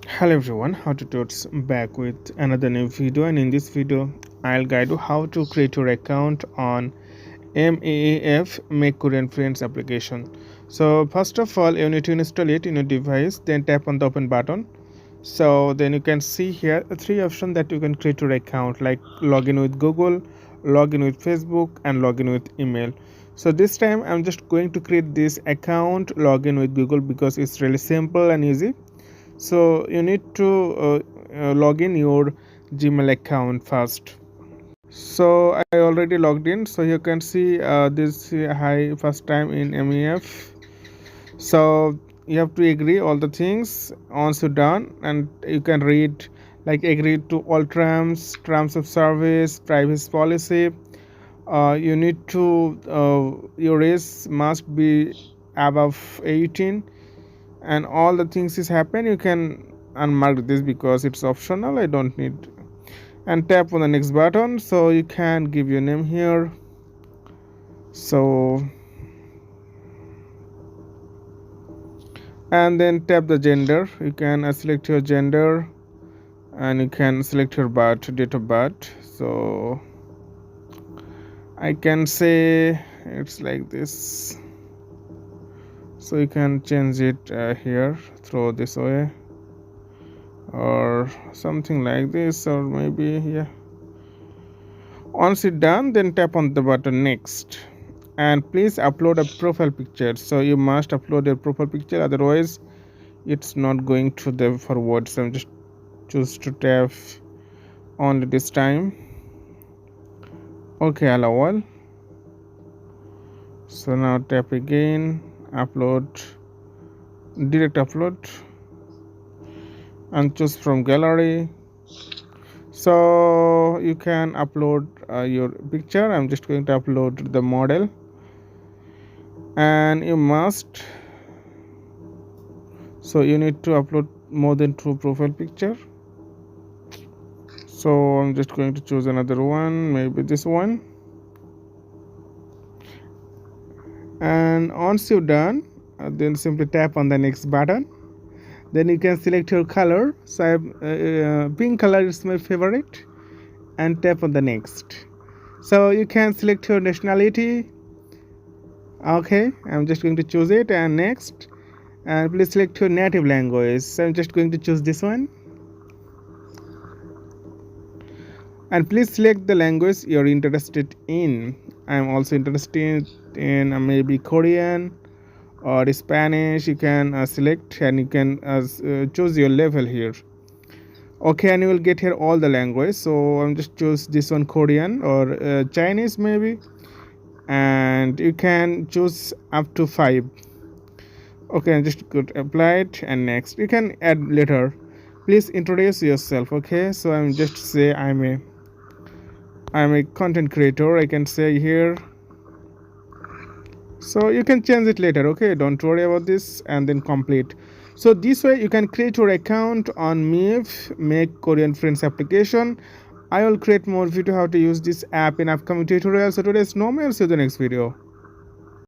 Hello everyone, how to Tots back with another new video, and in this video I'll guide you how to create your account on MEEFF Make Korean Friends application. So first of all you need to install it in your device, then tap on the open button. So then you can see here three options that you can create your account, like login with Google, login with Facebook, and login with email. So this time I'm just going to create this account login with Google because it's really simple and easy. So you need to log in your Gmail account first. So I already logged in, so you can see this hi first time in MEF. So you have to agree all the things. Once you're done, and you can read like agree to all terms of service, privacy policy. You need to your age must be above 18, and all the things is happen. You can unmark this because it's optional, I don't need, and tap on the next button. So you can give your name here, so and then tap the gender. You can select your gender, and you can select your date of birth. So I can say it's like this, so you can change it here through this way or something like this, or maybe yeah. Once it's done, then tap on the button next, and please upload a profile picture. So you must upload your profile picture, otherwise it's not going to the forward. So I'm just choose to tap only this time. Okay, allow all. So now tap again, upload, direct upload, and choose from gallery. So you can upload your picture. I'm just going to upload the model, and you must, so you need to upload more than 2 profile picture. So I'm just going to choose another one, maybe this one, and once you're done, then simply tap on the next button. Then you can select your color. So I have, pink color is my favorite, and tap on the next. So you can select your nationality. Okay, I'm just going to choose it, and next, and please select your native language. So I'm just going to choose this one, and please select the language you're interested in. I'm also interested in maybe Korean or Spanish. You can select, and you can choose your level here. Okay, and you will get here all the language. So I'm just choose this one, Korean or Chinese maybe, and you can choose up to 5. Okay, and just good apply it, and next you can add later. Please introduce yourself. Okay, so I'm just say I'm a content creator, I can say here. So you can change it later. Okay, don't worry about this, and then complete. So this way you can create your account on MEEFF Make Korean Friends application. I will create more video how to use this app in upcoming tutorials. So today's no more. See you in the next video.